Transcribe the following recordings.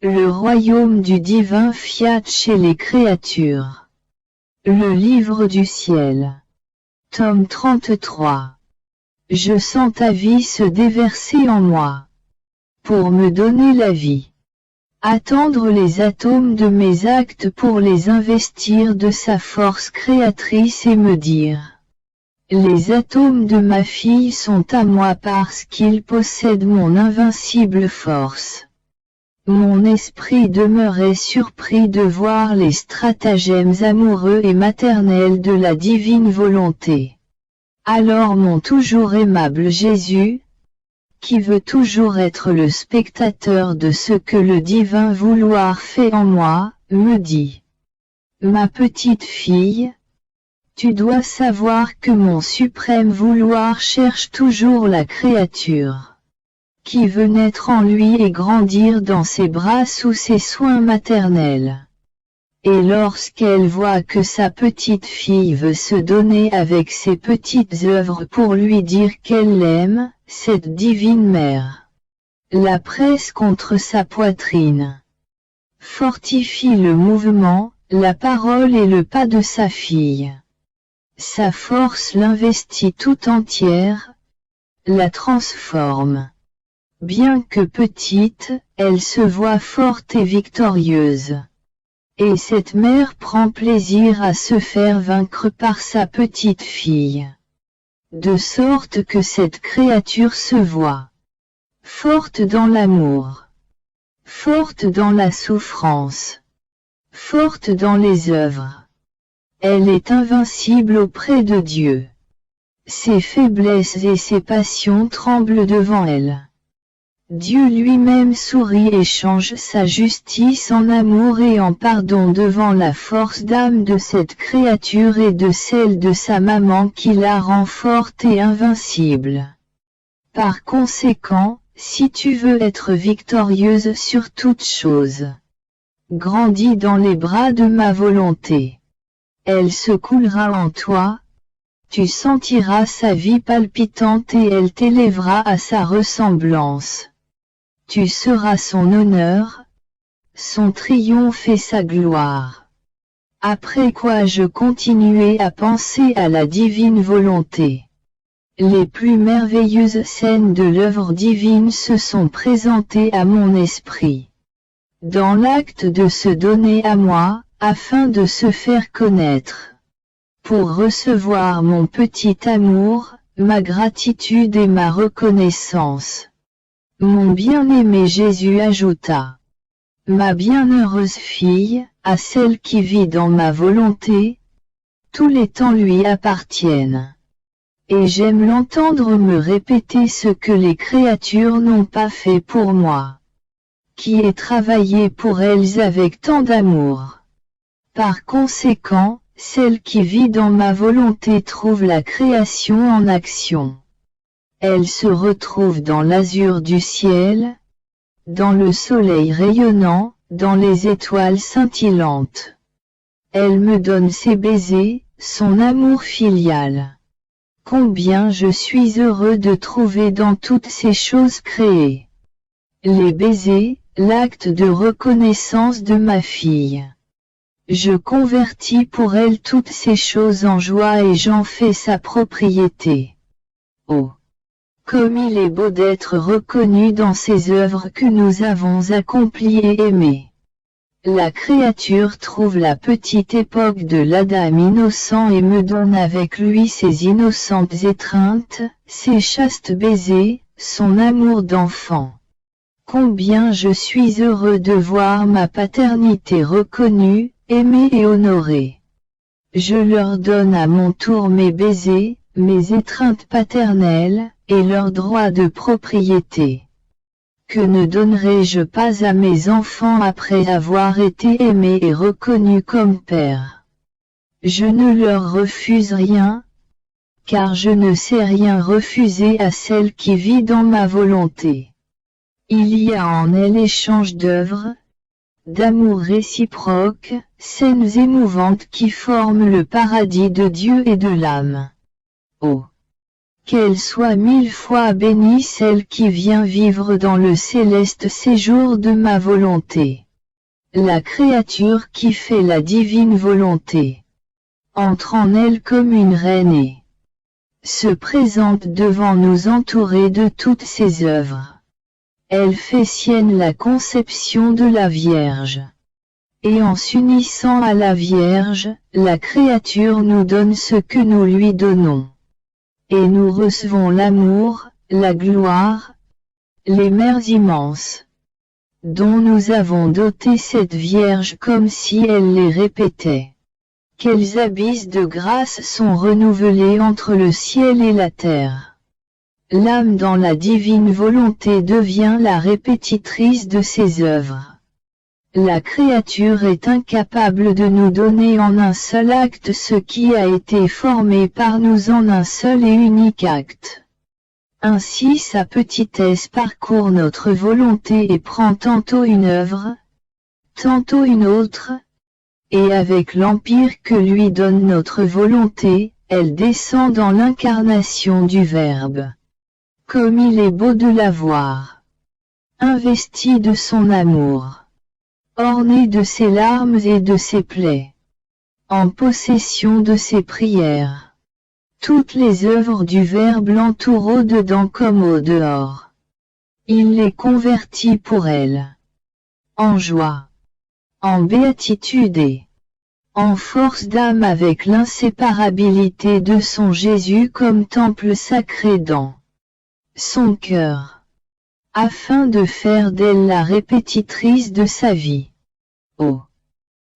Le royaume du divin fiat chez les créatures. Le livre du ciel. Tome 33. Je sens ta vie se déverser en moi. Pour me donner la vie. Attendre les atomes de mes actes pour les investir de sa force créatrice et me dire. Les atomes de ma fille sont à moi parce qu'ils possèdent mon invincible force. Mon esprit demeurait surpris de voir les stratagèmes amoureux et maternels de la divine volonté. Alors mon toujours aimable Jésus, qui veut toujours être le spectateur de ce que le divin vouloir fait en moi, me dit. Ma petite fille, tu dois savoir que mon suprême vouloir cherche toujours la créature, qui veut naître en lui et grandir dans ses bras sous ses soins maternels. Et lorsqu'elle voit que sa petite fille veut se donner avec ses petites œuvres pour lui dire qu'elle l'aime, cette divine mère la presse contre sa poitrine, fortifie le mouvement, la parole et le pas de sa fille. Sa force l'investit tout entière, la transforme. Bien que petite, elle se voit forte et victorieuse. Et cette mère prend plaisir à se faire vaincre par sa petite fille. De sorte que cette créature se voit forte dans l'amour, forte dans la souffrance, forte dans les œuvres. Elle est invincible auprès de Dieu. Ses faiblesses et ses passions tremblent devant elle. Dieu lui-même sourit et change sa justice en amour et en pardon devant la force d'âme de cette créature et de celle de sa maman qui la rend forte et invincible. Par conséquent, si tu veux être victorieuse sur toute chose, grandis dans les bras de ma volonté. Elle se coulera en toi, tu sentiras sa vie palpitante et elle t'élèvera à sa ressemblance. Tu seras son honneur, son triomphe et sa gloire. Après quoi je continuai à penser à la divine volonté. Les plus merveilleuses scènes de l'œuvre divine se sont présentées à mon esprit. Dans l'acte de se donner à moi, afin de se faire connaître. Pour recevoir mon petit amour, ma gratitude et ma reconnaissance. Mon bien-aimé Jésus ajouta. Ma bienheureuse fille, à celle qui vit dans ma volonté, tous les temps lui appartiennent. Et j'aime l'entendre me répéter ce que les créatures n'ont pas fait pour moi, qui ai travaillé pour elles avec tant d'amour. Par conséquent, celle qui vit dans ma volonté trouve la création en action. Elle se retrouve dans l'azur du ciel, dans le soleil rayonnant, dans les étoiles scintillantes. Elle me donne ses baisers, son amour filial. Combien je suis heureux de trouver dans toutes ces choses créées les baisers, l'acte de reconnaissance de ma fille. Je convertis pour elle toutes ces choses en joie et j'en fais sa propriété. Oh! Comme il est beau d'être reconnu dans ces œuvres que nous avons accomplies et aimées. La créature trouve la petite époque de l'Adam innocent et me donne avec lui ses innocentes étreintes, ses chastes baisers, son amour d'enfant. Combien je suis heureux de voir ma paternité reconnue, aimée et honorée. Je leur donne à mon tour mes baisers, mes étreintes paternelles, et leurs droits de propriété. Que ne donnerais-je pas à mes enfants après avoir été aimés et reconnus comme père? Je ne leur refuse rien, car je ne sais rien refuser à celle qui vit dans ma volonté. Il y a en elle échange d'œuvres, d'amour réciproque, scènes émouvantes qui forment le paradis de Dieu et de l'âme. Oh! Qu'elle soit 1000 fois bénie celle qui vient vivre dans le céleste séjour de ma volonté. La créature qui fait la divine volonté entre en elle comme une reine et se présente devant nous entourée de toutes ses œuvres. Elle fait sienne la conception de la Vierge. Et en s'unissant à la Vierge, la créature nous donne ce que nous lui donnons. Et nous recevons l'amour, la gloire, les mers immenses, dont nous avons doté cette Vierge comme si elle les répétait. Quels abysses de grâce sont renouvelés entre le ciel et la terre. L'âme dans la divine volonté devient la répétitrice de ses œuvres. La créature est incapable de nous donner en un seul acte ce qui a été formé par nous en un seul et unique acte. Ainsi sa petitesse parcourt notre volonté et prend tantôt une œuvre, tantôt une autre, et avec l'empire que lui donne notre volonté, elle descend dans l'incarnation du Verbe. Comme il est beau de la voir, investie de son amour, ornée de ses larmes et de ses plaies, en possession de ses prières. Toutes les œuvres du Verbe l'entourent au-dedans comme au-dehors. Il les convertit pour elle, en joie, en béatitude et en force d'âme avec l'inséparabilité de son Jésus comme temple sacré dans son cœur, afin de faire d'elle la répétitrice de sa vie. Oh!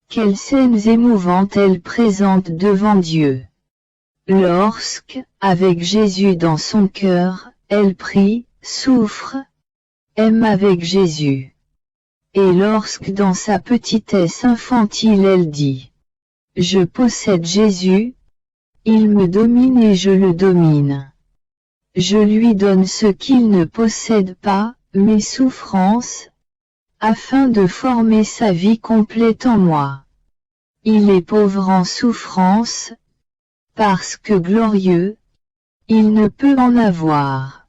Quelles scènes émouvantes elle présente devant Dieu! Lorsque, avec Jésus dans son cœur, elle prie, souffre, aime avec Jésus. Et lorsque dans sa petitesse infantile elle dit « Je possède Jésus, il me domine et je le domine. Je lui donne ce qu'il ne possède pas, mes souffrances, afin de former sa vie complète en moi. Il est pauvre en souffrance, parce que glorieux, il ne peut en avoir.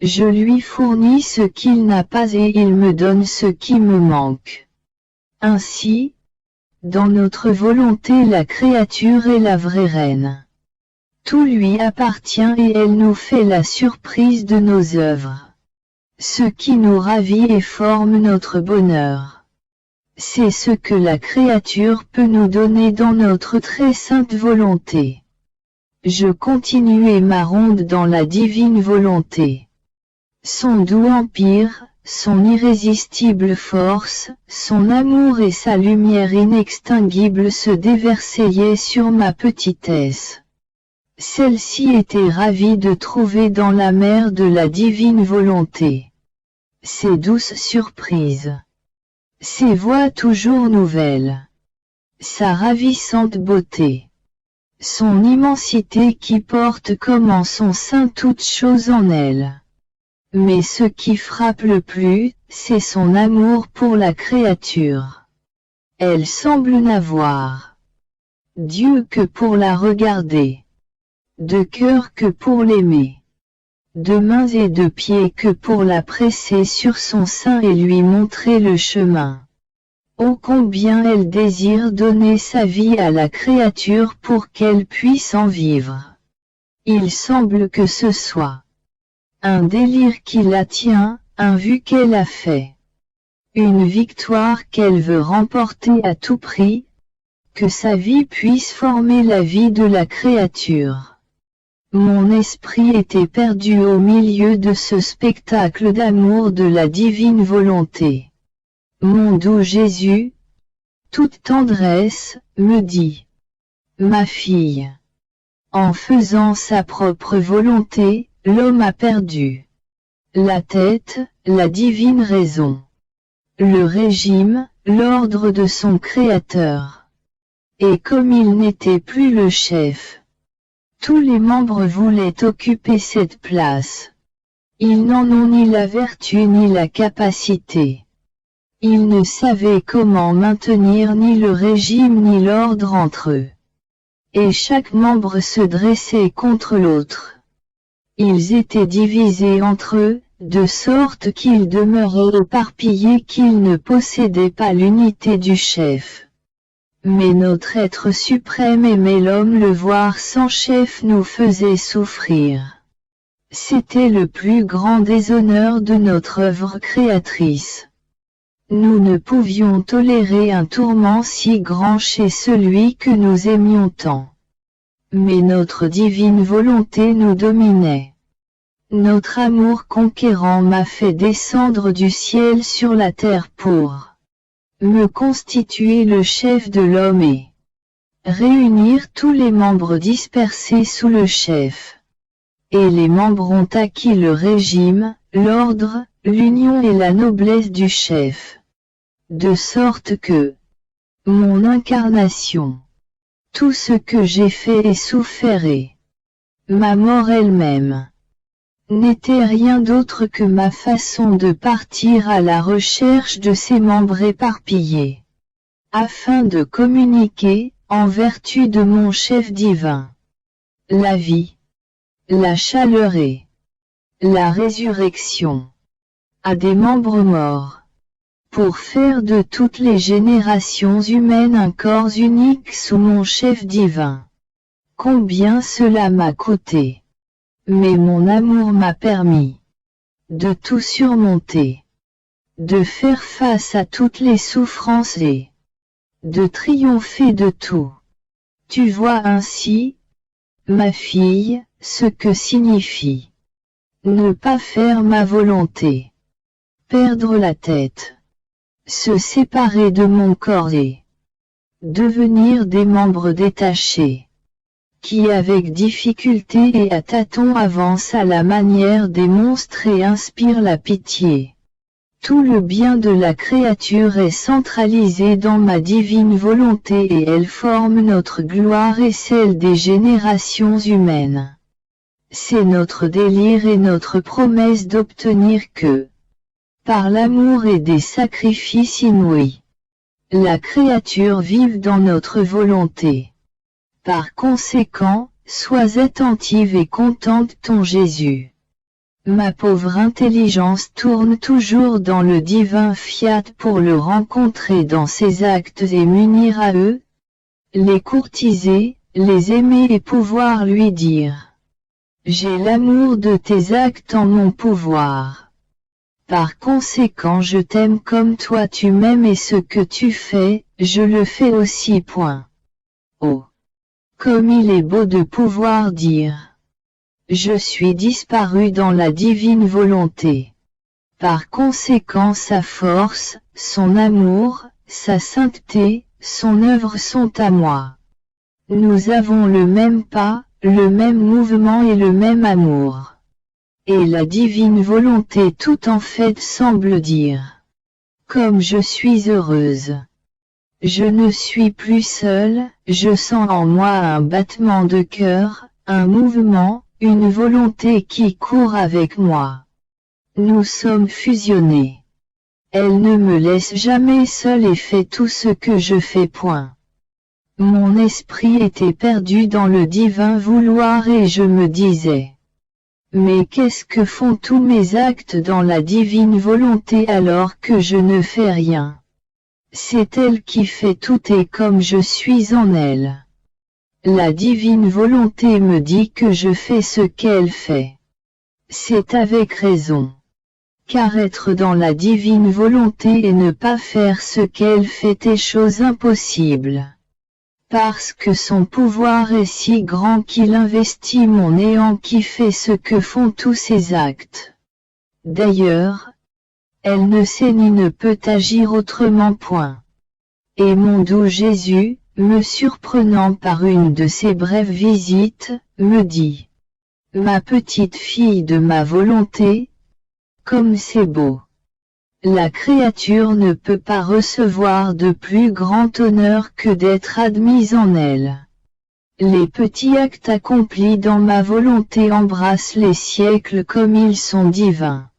Je lui fournis ce qu'il n'a pas et il me donne ce qui me manque. » Ainsi, dans notre volonté la créature est la vraie reine. Tout lui appartient et elle nous fait la surprise de nos œuvres. Ce qui nous ravit et forme notre bonheur. C'est ce que la créature peut nous donner dans notre très sainte volonté. Je continuai ma ronde dans la divine volonté. Son doux empire, son irrésistible force, son amour et sa lumière inextinguible se déversaillaient sur ma petitesse. Celle-ci était ravie de trouver dans la mer de la divine volonté ses douces surprises, ses voix toujours nouvelles, sa ravissante beauté, son immensité qui porte comme en son sein toutes choses en elle. Mais ce qui frappe le plus, c'est son amour pour la créature. Elle semble n'avoir Dieu que pour la regarder, de cœur que pour l'aimer, de mains et de pieds que pour la presser sur son sein et lui montrer le chemin. Oh combien elle désire donner sa vie à la créature pour qu'elle puisse en vivre. Il semble que ce soit un délire qui la tient, un but qu'elle a fait. Une victoire qu'elle veut remporter à tout prix, que sa vie puisse former la vie de la créature. Mon esprit était perdu au milieu de ce spectacle d'amour de la divine volonté. Mon doux Jésus, toute tendresse, me dit « Ma fille, en faisant sa propre volonté, l'homme a perdu la tête, la divine raison, le régime, l'ordre de son Créateur. Et comme il n'était plus le chef, tous les membres voulaient occuper cette place. Ils n'en ont ni la vertu ni la capacité. Ils ne savaient comment maintenir ni le régime ni l'ordre entre eux. Et chaque membre se dressait contre l'autre. Ils étaient divisés entre eux, de sorte qu'ils demeuraient éparpillés, qu'ils ne possédaient pas l'unité du chef. Mais notre être suprême aimait l'homme, le voir sans chef nous faisait souffrir. C'était le plus grand déshonneur de notre œuvre créatrice. Nous ne pouvions tolérer un tourment si grand chez celui que nous aimions tant. Mais notre divine volonté nous dominait. Notre amour conquérant m'a fait descendre du ciel sur la terre pour me constituer le chef de l'homme et réunir tous les membres dispersés sous le chef. Et les membres ont acquis le régime, l'ordre, l'union et la noblesse du chef. De sorte que mon incarnation, tout ce que j'ai fait et souffert et ma mort elle-même, n'était rien d'autre que ma façon de partir à la recherche de ces membres éparpillés, afin de communiquer, en vertu de mon chef divin, la vie, la chaleur et la résurrection, à des membres morts, pour faire de toutes les générations humaines un corps unique sous mon chef divin. Combien cela m'a coûté! Mais mon amour m'a permis de tout surmonter, de faire face à toutes les souffrances et de triompher de tout. Tu vois ainsi, ma fille, ce que signifie ne pas faire ma volonté, perdre la tête, se séparer de mon corps et devenir des membres détachés, qui avec difficulté et à tâtons avancent à la manière des monstres et inspirent la pitié. Tout le bien de la créature est centralisé dans ma divine volonté et elle forme notre gloire et celle des générations humaines. C'est notre délire et notre promesse d'obtenir que, par l'amour et des sacrifices inouïs, la créature vive dans notre volonté. Par conséquent, sois attentive et contente ton Jésus. Ma pauvre intelligence tourne toujours dans le divin fiat pour le rencontrer dans ses actes et m'unir à eux, les courtiser, les aimer et pouvoir lui dire « J'ai l'amour de tes actes en mon pouvoir. Par conséquent je t'aime comme toi tu m'aimes et ce que tu fais, je le fais aussi. » Oh! Comme il est beau de pouvoir dire « Je suis disparu dans la divine volonté. » Par conséquent sa force, son amour, sa sainteté, son œuvre sont à moi. Nous avons le même pas, le même mouvement et le même amour. Et la divine volonté tout en fait semble dire « Comme je suis heureuse. Je ne suis plus seule, je sens en moi un battement de cœur, un mouvement, une volonté qui court avec moi. Nous sommes fusionnés. Elle ne me laisse jamais seule et fait tout ce que je fais. Mon esprit était perdu dans le divin vouloir et je me disais « Mais qu'est-ce que font tous mes actes dans la divine volonté alors que je ne fais rien ? C'est elle qui fait tout et comme je suis en elle. La divine volonté me dit que je fais ce qu'elle fait. C'est avec raison. Car être dans la divine volonté et ne pas faire ce qu'elle fait est chose impossible. Parce que son pouvoir est si grand qu'il investit mon néant qui fait ce que font tous ses actes. D'ailleurs, elle ne sait ni ne peut agir autrement. Et mon doux Jésus, me surprenant par une de ses brèves visites, me dit « Ma petite fille de ma volonté, comme c'est beau. La créature ne peut pas recevoir de plus grand honneur que d'être admise en elle. Les petits actes accomplis dans ma volonté embrassent les siècles comme ils sont divins.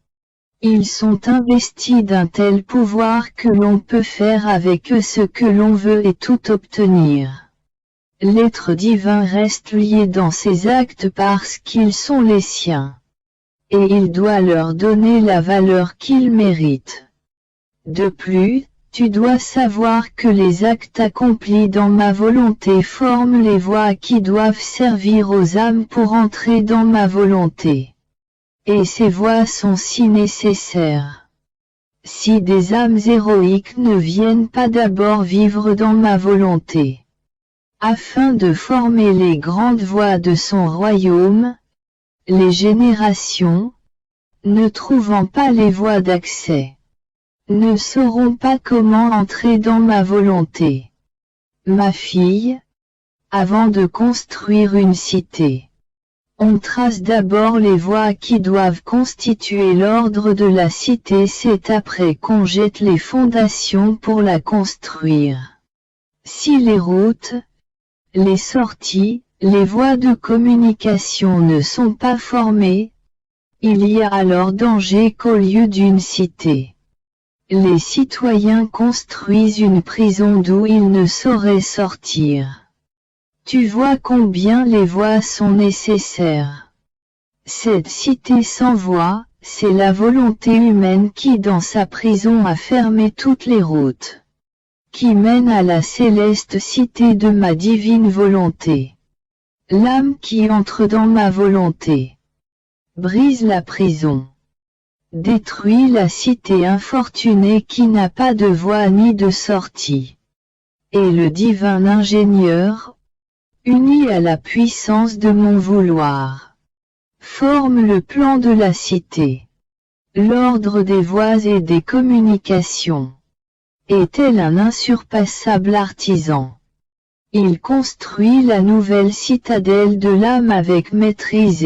Ils sont investis d'un tel pouvoir que l'on peut faire avec eux ce que l'on veut et tout obtenir. l'être divin reste lié dans ses actes parce qu'ils sont les siens. Et il doit leur donner la valeur qu'ils méritent. De plus, tu dois savoir que les actes accomplis dans ma volonté forment les voies qui doivent servir aux âmes pour entrer dans ma volonté. Et ces voies sont si nécessaires. Si des âmes héroïques ne viennent pas d'abord vivre dans ma volonté, afin de former les grandes voies de son royaume, les générations, ne trouvant pas les voies d'accès, ne sauront pas comment entrer dans ma volonté. Ma fille, avant de construire une cité, on trace d'abord les voies qui doivent constituer l'ordre de la cité, c'est après qu'on jette les fondations pour la construire. Si les routes, les sorties, les voies de communication ne sont pas formées, il y a alors danger qu'au lieu d'une cité, les citoyens construisent une prison d'où ils ne sauraient sortir. Tu vois combien les voies sont nécessaires. Cette cité sans voie, c'est la volonté humaine qui dans sa prison a fermé toutes les routes, qui mènent à la céleste cité de ma divine volonté. L'âme qui entre dans ma volonté brise la prison, détruit la cité infortunée qui n'a pas de voie ni de sortie. Et le divin ingénieur, uni à la puissance de mon vouloir, forme le plan de la cité, l'ordre des voies et des communications. Et tel un insurpassable artisan, il construit la nouvelle citadelle de l'âme avec maîtrise.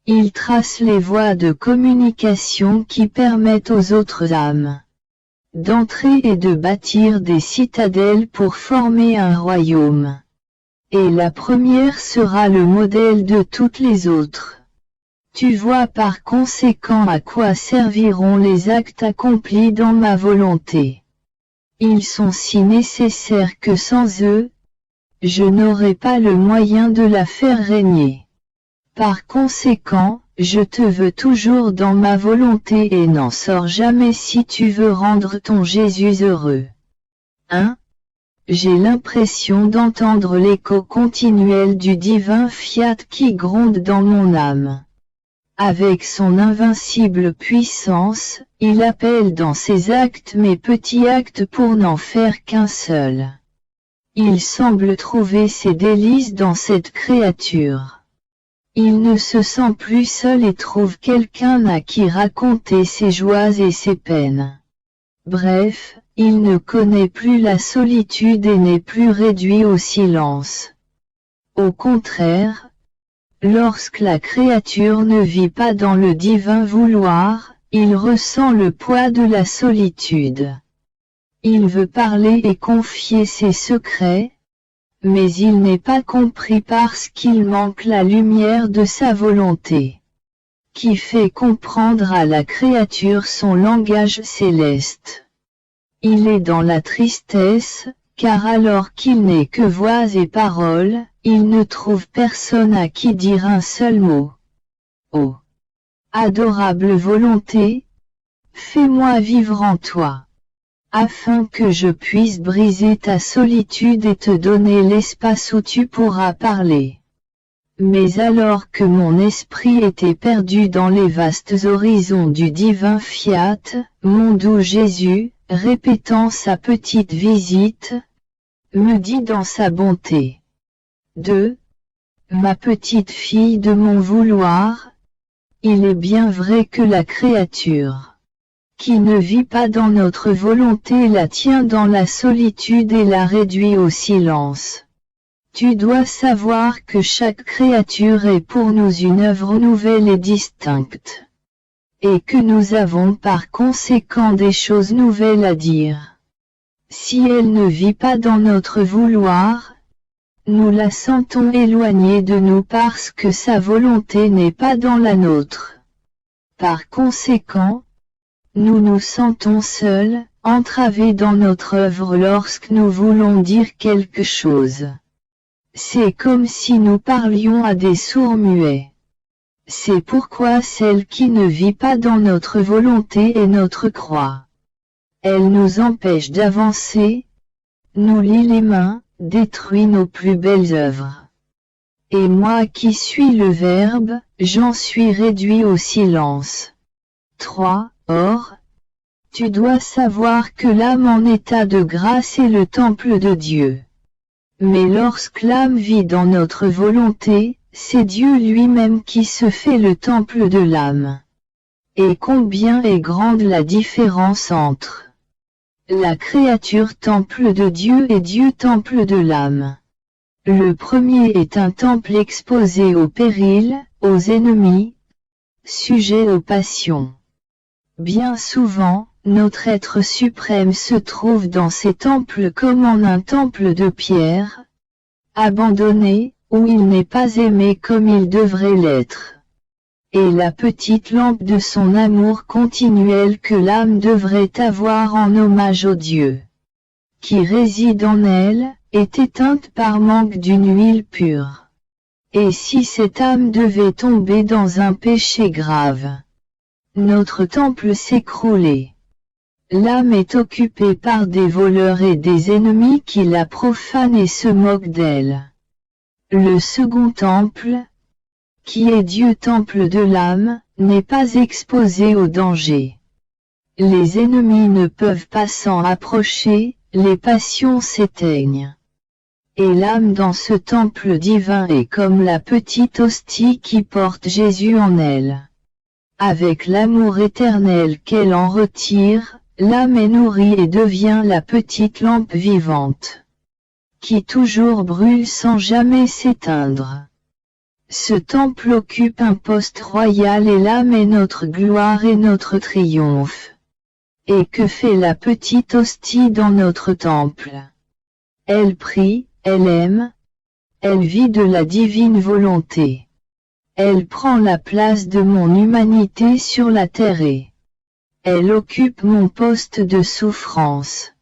Il trace les voies de communication qui permettent aux autres âmes d'entrer et de bâtir des citadelles pour former un royaume. Et la première sera le modèle de toutes les autres. Tu vois par conséquent à quoi serviront les actes accomplis dans ma volonté. Ils sont si nécessaires que sans eux, je n'aurai pas le moyen de la faire régner. Par conséquent, je te veux toujours dans ma volonté et n'en sors jamais si tu veux rendre ton Jésus heureux. 1. J'ai l'impression d'entendre l'écho continuel du divin fiat qui gronde dans mon âme. Avec son invincible puissance, il appelle dans ses actes mes petits actes pour n'en faire qu'un seul. Il semble trouver ses délices dans cette créature. Il ne se sent plus seul et trouve quelqu'un à qui raconter ses joies et ses peines. Bref, il ne connaît plus la solitude et n'est plus réduit au silence. Au contraire, lorsque la créature ne vit pas dans le divin vouloir, il ressent le poids de la solitude. Il veut parler et confier ses secrets, mais il n'est pas compris parce qu'il manque la lumière de sa volonté, qui fait comprendre à la créature son langage céleste. Il est dans la tristesse, car alors qu'il n'est que voix et paroles, il ne trouve personne à qui dire un seul mot. Oh, adorable volonté, fais-moi vivre en toi, afin que je puisse briser ta solitude et te donner l'espace où tu pourras parler. Mais alors que mon esprit était perdu dans les vastes horizons du divin fiat, mon doux Jésus, répétant sa petite visite, me dit dans sa bonté. 2. Ma petite fille de mon vouloir, il est bien vrai que la créature qui ne vit pas dans notre volonté la tient dans la solitude et la réduit au silence. Tu dois savoir que chaque créature est pour nous une œuvre nouvelle et distincte, et que nous avons par conséquent des choses nouvelles à dire. Si elle ne vit pas dans notre vouloir, nous la sentons éloignée de nous parce que sa volonté n'est pas dans la nôtre. Par conséquent, nous nous sentons seuls, entravés dans notre œuvre lorsque nous voulons dire quelque chose. C'est comme si nous parlions à des sourds-muets. C'est pourquoi celle qui ne vit pas dans notre volonté est notre croix. Elle nous empêche d'avancer, nous lie les mains, détruit nos plus belles œuvres. Et moi qui suis le Verbe, j'en suis réduit au silence. 3. Or, tu dois savoir que l'âme en état de grâce est le temple de Dieu. Mais lorsque l'âme vit dans notre volonté, c'est Dieu lui-même qui se fait le temple de l'âme. Et combien est grande la différence entre la créature temple de Dieu et Dieu temple de l'âme. Le premier est un temple exposé au péril, aux ennemis, sujet aux passions. Bien souvent, notre être suprême se trouve dans ces temples comme en un temple de pierre, abandonné, où il n'est pas aimé comme il devrait l'être. Et la petite lampe de son amour continuel que l'âme devrait avoir en hommage au Dieu qui réside en elle, est éteinte par manque d'une huile pure. Et si cette âme devait tomber dans un péché grave, notre temple s'écroulait. L'âme est occupée par des voleurs et des ennemis qui la profanent et se moquent d'elle. Le second temple, qui est Dieu temple de l'âme, n'est pas exposé au danger. Les ennemis ne peuvent pas s'en approcher, les passions s'éteignent. Et l'âme dans ce temple divin est comme la petite hostie qui porte Jésus en elle. Avec l'amour éternel qu'elle en retire, l'âme est nourrie et devient la petite lampe vivante, qui toujours brûle sans jamais s'éteindre. Ce temple occupe un poste royal et l'âme est notre gloire et notre triomphe. Et que fait la petite hostie dans notre temple? Elle prie, elle aime, elle vit de la divine volonté. Elle prend la place de mon humanité sur la terre et elle occupe mon poste de souffrance.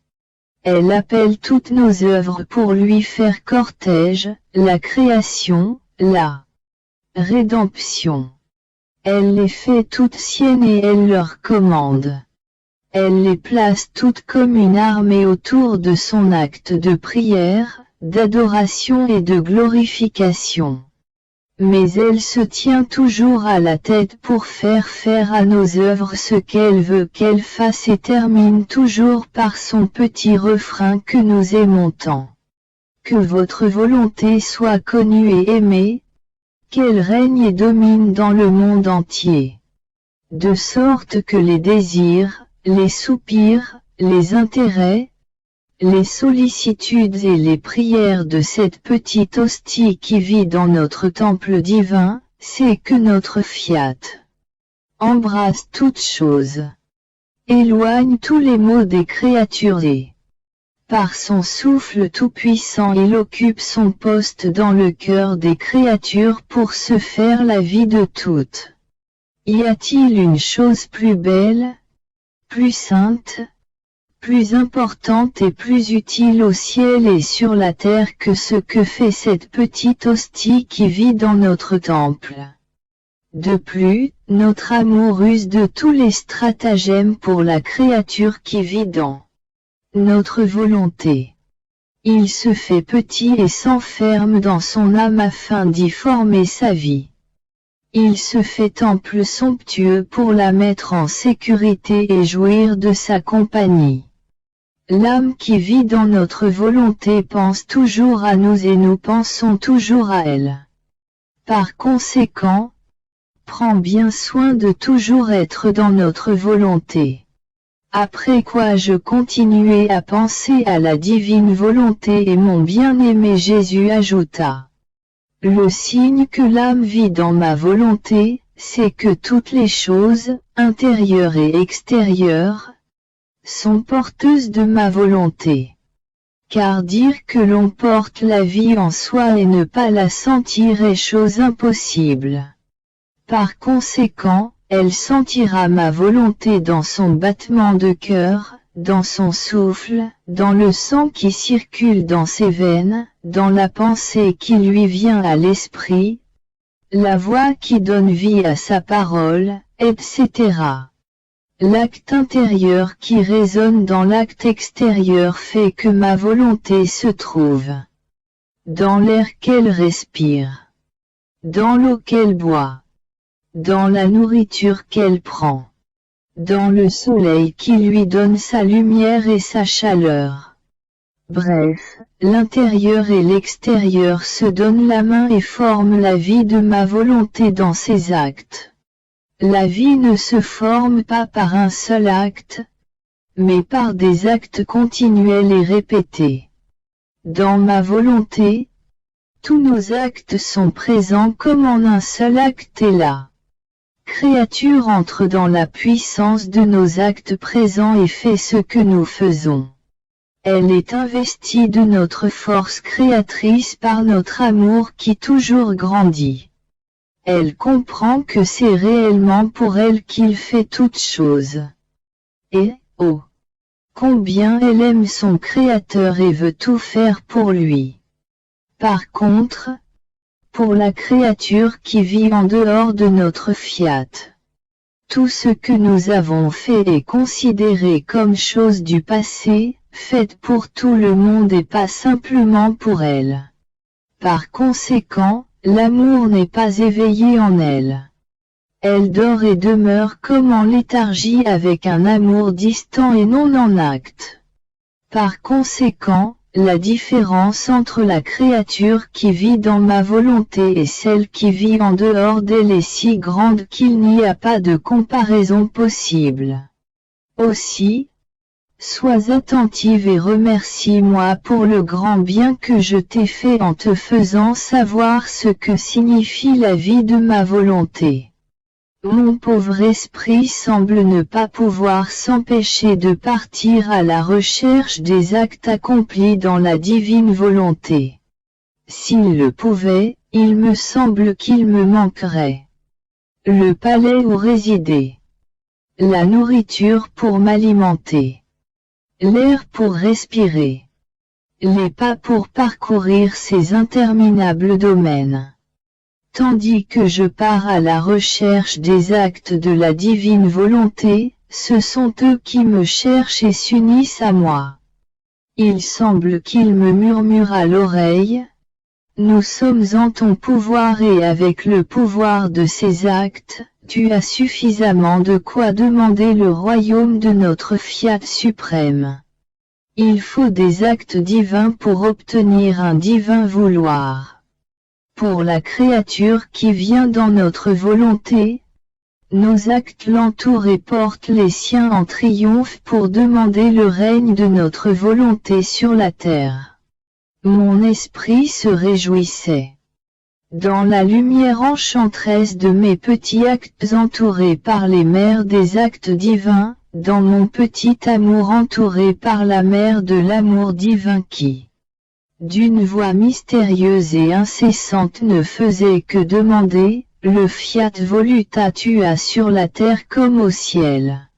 Elle appelle toutes nos œuvres pour lui faire cortège, la création, la rédemption. Elle les fait toutes siennes et elle leur commande. Elle les place toutes comme une armée autour de son acte de prière, d'adoration et de glorification. Mais elle se tient toujours à la tête pour faire à nos œuvres ce qu'elle veut qu'elles fassent et termine toujours par son petit refrain que nous aimons tant. Que votre volonté soit connue et aimée, qu'elle règne et domine dans le monde entier. De sorte que les désirs, les soupirs, les intérêts, les sollicitudes et les prières de cette petite hostie qui vit dans notre temple divin, c'est que notre fiat embrasse toutes choses, éloigne tous les maux des créatures et, par son souffle tout-puissant il occupe son poste dans le cœur des créatures pour se faire la vie de toutes. Y a-t-il une chose plus belle, plus sainte, plus importante et plus utile au ciel et sur la terre que ce que fait cette petite hostie qui vit dans notre temple? De plus, notre amour use de tous les stratagèmes pour la créature qui vit dans notre volonté. Il se fait petit et s'enferme dans son âme afin d'y former sa vie. Il se fait temple somptueux pour la mettre en sécurité et jouir de sa compagnie. L'âme qui vit dans notre volonté pense toujours à nous et nous pensons toujours à elle. Par conséquent, prends bien soin de toujours être dans notre volonté. Après quoi je continuai à penser à la divine volonté et mon bien-aimé Jésus ajouta: le signe que l'âme vit dans ma volonté, c'est que toutes les choses, intérieures et extérieures, sont porteuses de ma volonté. Car dire que l'on porte la vie en soi et ne pas la sentir est chose impossible. Par conséquent, elle sentira ma volonté dans son battement de cœur, dans son souffle, dans le sang qui circule dans ses veines, dans la pensée qui lui vient à l'esprit, la voix qui donne vie à sa parole, etc. L'acte intérieur qui résonne dans l'acte extérieur fait que ma volonté se trouve dans l'air qu'elle respire, dans l'eau qu'elle boit, dans la nourriture qu'elle prend, dans le soleil qui lui donne sa lumière et sa chaleur. Bref, l'intérieur et l'extérieur se donnent la main et forment la vie de ma volonté dans ses actes. La vie ne se forme pas par un seul acte, mais par des actes continuels et répétés. Dans ma volonté, tous nos actes sont présents comme en un seul acte et la créature entre dans la puissance de nos actes présents et fait ce que nous faisons. Elle est investie de notre force créatrice par notre amour qui toujours grandit. Elle comprend que c'est réellement pour elle qu'il fait toutes choses. Et, oh, combien elle aime son Créateur et veut tout faire pour lui. Par contre, pour la créature qui vit en dehors de notre fiat, tout ce que nous avons fait est considéré comme chose du passé, faite pour tout le monde et pas simplement pour elle. Par conséquent, l'amour n'est pas éveillé en elle. Elle dort et demeure comme en léthargie avec un amour distant et non en acte. Par conséquent, la différence entre la créature qui vit dans ma volonté et celle qui vit en dehors d'elle est si grande qu'il n'y a pas de comparaison possible. Aussi, sois attentive et remercie-moi pour le grand bien que je t'ai fait en te faisant savoir ce que signifie la vie de ma volonté. Mon pauvre esprit semble ne pas pouvoir s'empêcher de partir à la recherche des actes accomplis dans la divine volonté. S'il le pouvait, il me semble qu'il me manquerait le palais où résider, la nourriture pour m'alimenter, l'air pour respirer, les pas pour parcourir ces interminables domaines. Tandis que je pars à la recherche des actes de la divine volonté, ce sont eux qui me cherchent et s'unissent à moi. Il semble qu'il me murmure à l'oreille, « Nous sommes en ton pouvoir et avec le pouvoir de ces actes, tu as suffisamment de quoi demander le royaume de notre fiat suprême. Il faut des actes divins pour obtenir un divin vouloir. » Pour la créature qui vient dans notre volonté, nos actes l'entourent et portent les siens en triomphe pour demander le règne de notre volonté sur la terre. Mon esprit se réjouissait. Dans la lumière enchanteresse de mes petits actes entourés par les mers des actes divins, dans mon petit amour entouré par la mer de l'amour divin qui, d'une voix mystérieuse et incessante ne faisait que demander, le fiat voluntatua sur la terre comme au ciel.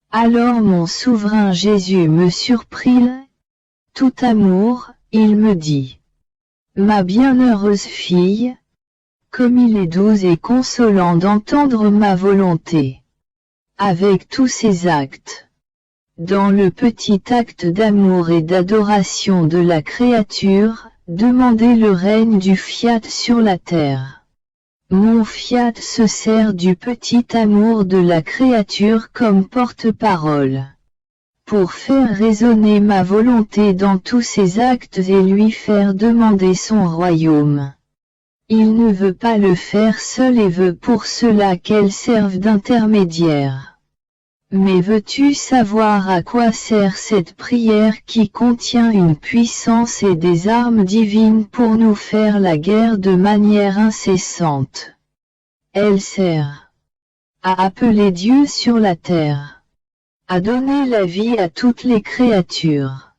Alors mon souverain Jésus me surprit, tout amour, il me dit. Ma bienheureuse fille, comme il est doux et consolant d'entendre ma volonté. Avec tous ces actes. Dans le petit acte d'amour et d'adoration de la créature, demandez le règne du fiat sur la terre. Mon fiat se sert du petit amour de la créature comme porte-parole. Pour faire résonner ma volonté dans tous ses actes et lui faire demander son royaume. Il ne veut pas le faire seul et veut pour cela qu'elle serve d'intermédiaire. Mais veux-tu savoir à quoi sert cette prière qui contient une puissance et des armes divines pour nous faire la guerre de manière incessante? Elle sert à appeler Dieu sur la terre, à donner la vie à toutes les créatures,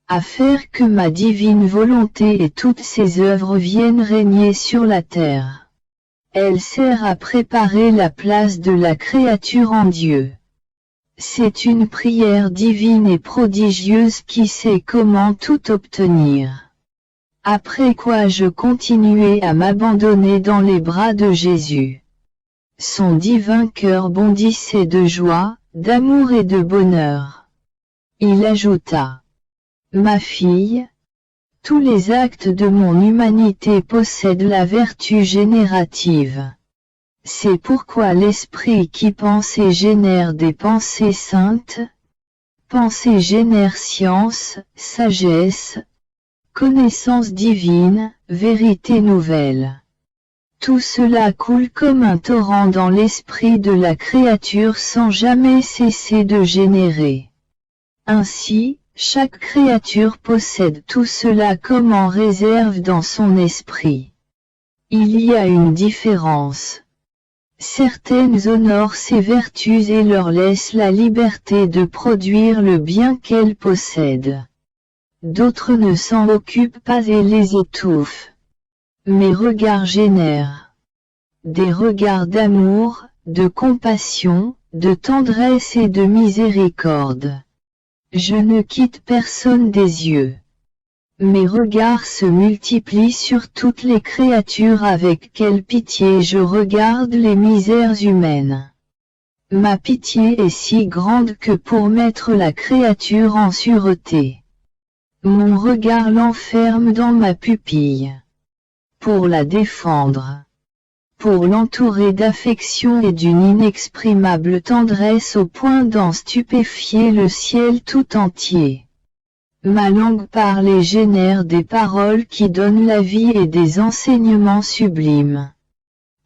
à faire que ma divine volonté et toutes ses œuvres viennent régner sur la terre. Elle sert à préparer la place de la créature en Dieu. C'est une prière divine et prodigieuse qui sait comment tout obtenir. après quoi je continuai à m'abandonner dans les bras de Jésus. Son divin cœur bondissait de joie, d'amour et de bonheur. Il ajouta: Ma fille, tous les actes de mon humanité possèdent la vertu générative. C'est pourquoi l'esprit qui pense et génère des pensées saintes, pensée génère science, sagesse, connaissance divine, vérité nouvelle. Tout cela coule comme un torrent dans l'esprit de la créature sans jamais cesser de générer. Ainsi, chaque créature possède tout cela comme en réserve dans son esprit. Il y a une différence. Certaines honorent ces vertus et leur laissent la liberté de produire le bien qu'elles possèdent. D'autres ne s'en occupent pas et les étouffent. Mes regards génèrent des regards d'amour, de compassion, de tendresse et de miséricorde. Je ne quitte personne des yeux. Mes regards se multiplient sur toutes les créatures, avec quelle pitié je regarde les misères humaines. Ma pitié est si grande que pour mettre la créature en sûreté, mon regard l'enferme dans ma pupille. Pour la défendre, pour l'entourer d'affection et d'une inexprimable tendresse au point d'en stupéfier le ciel tout entier. Ma langue parle et génère des paroles qui donnent la vie et des enseignements sublimes.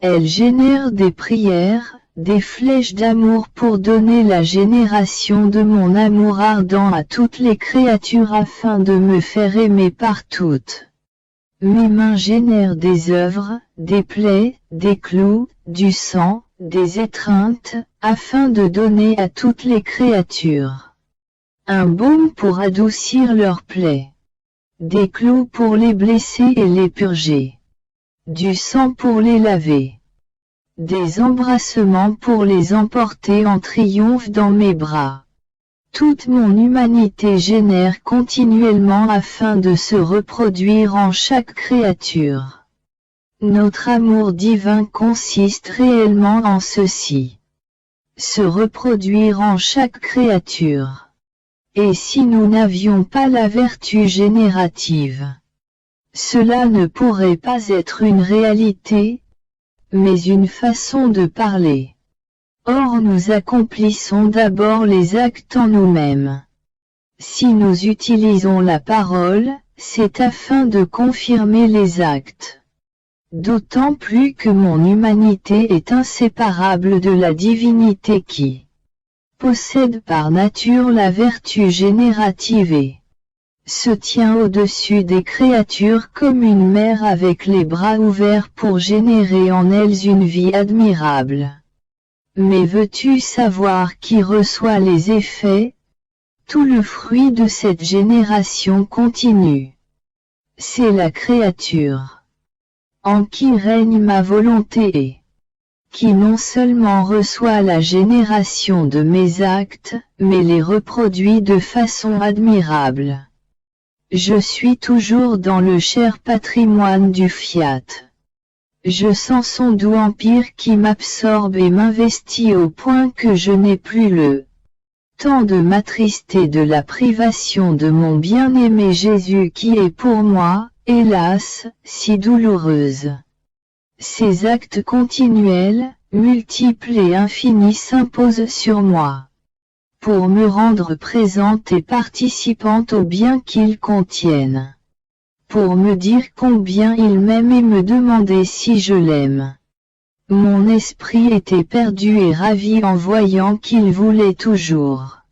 Elle génère des prières, des flèches d'amour pour donner la génération de mon amour ardent à toutes les créatures afin de me faire aimer par toutes. Mes mains génèrent des œuvres, des plaies, des clous, du sang, des étreintes, afin de donner à toutes les créatures un baume pour adoucir leurs plaies, des clous pour les blesser et les purger, du sang pour les laver, des embrassements pour les emporter en triomphe dans mes bras. Toute mon humanité génère continuellement afin de se reproduire en chaque créature. Notre amour divin consiste réellement en ceci: se reproduire en chaque créature. Et si nous n'avions pas la vertu générative, cela ne pourrait pas être une réalité, mais une façon de parler. Or nous accomplissons d'abord les actes en nous-mêmes. Si nous utilisons la parole, c'est afin de confirmer les actes. D'autant plus que mon humanité est inséparable de la divinité qui possède par nature la vertu générative et se tient au-dessus des créatures comme une mère avec les bras ouverts pour générer en elles une vie admirable. Mais veux-tu savoir qui reçoit les effets? Tout le fruit de cette génération continue. C'est la créature en qui règne ma volonté et qui non seulement reçoit la génération de mes actes, mais les reproduit de façon admirable. Je suis toujours dans le cher patrimoine du fiat. Je sens son doux empire qui m'absorbe et m'investit au point que je n'ai plus le temps de m'attrister de la privation de mon bien-aimé Jésus qui est pour moi, hélas, si douloureuse. Ces actes continuels, multiples et infinis s'imposent sur moi, pour me rendre présente et participante au bien qu'ils contiennent, pour me dire combien il m'aime et me demander si je l'aime. Mon esprit était perdu et ravi en voyant qu'il voulait toujours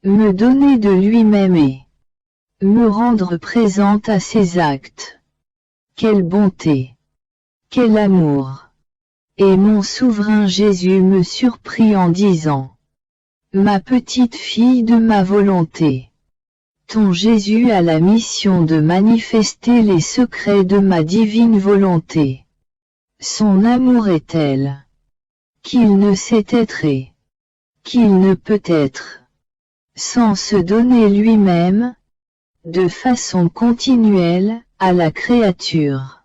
me donner de lui-même et me rendre présente à ses actes. Quelle bonté! Quel amour! Et mon souverain Jésus me surprit en disant: Ma petite fille de ma volonté, ton Jésus a la mission de manifester les secrets de ma divine volonté. Son amour est tel qu'il ne sait être et qu'il ne peut être sans se donner lui-même, de façon continuelle, à la créature.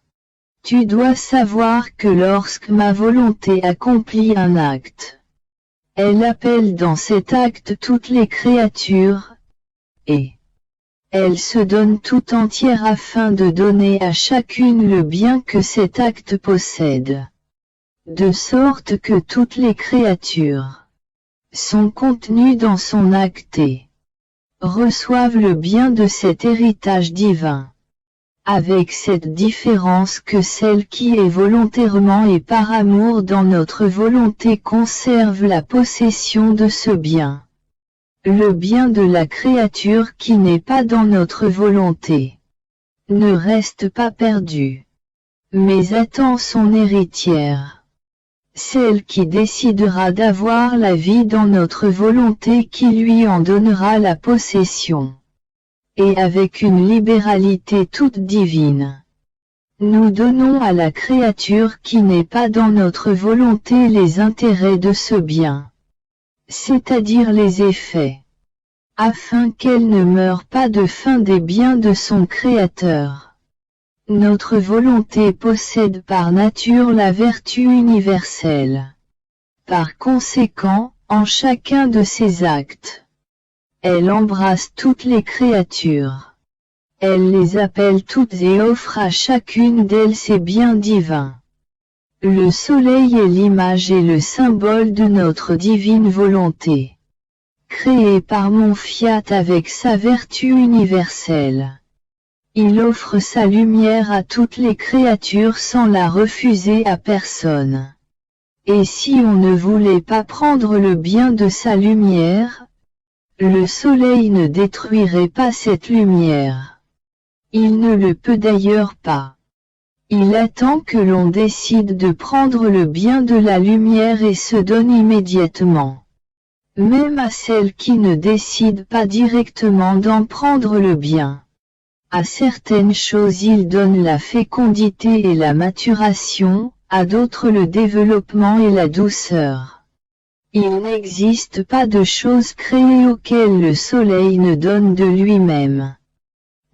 Tu dois savoir que lorsque ma volonté accomplit un acte, elle appelle dans cet acte toutes les créatures, et elle se donne tout entière afin de donner à chacune le bien que cet acte possède. De sorte que toutes les créatures sont contenues dans son acte et reçoivent le bien de cet héritage divin. Avec cette différence que celle qui est volontairement et par amour dans notre volonté conserve la possession de ce bien. Le bien de la créature qui n'est pas dans notre volonté ne reste pas perdu, mais attend son héritière. Celle qui décidera d'avoir la vie dans notre volonté qui lui en donnera la possession. Et avec une libéralité toute divine, nous donnons à la créature qui n'est pas dans notre volonté les intérêts de ce bien, c'est-à-dire les effets, afin qu'elle ne meure pas de faim des biens de son Créateur. Notre volonté possède par nature la vertu universelle. Par conséquent, en chacun de ses actes, elle embrasse toutes les créatures. Elle les appelle toutes et offre à chacune d'elles ses biens divins. Le soleil est l'image et le symbole de notre divine volonté, créé par mon fiat avec sa vertu universelle. Il offre sa lumière à toutes les créatures sans la refuser à personne. Et si on ne voulait pas prendre le bien de sa lumière, le soleil ne détruirait pas cette lumière. Il ne le peut d'ailleurs pas. Il attend que l'on décide de prendre le bien de la lumière et se donne immédiatement. Même à celles qui ne décident pas directement d'en prendre le bien. À certaines choses il donne la fécondité et la maturation, à d'autres le développement et la douceur. Il n'existe pas de choses créées auxquelles le soleil ne donne de lui-même.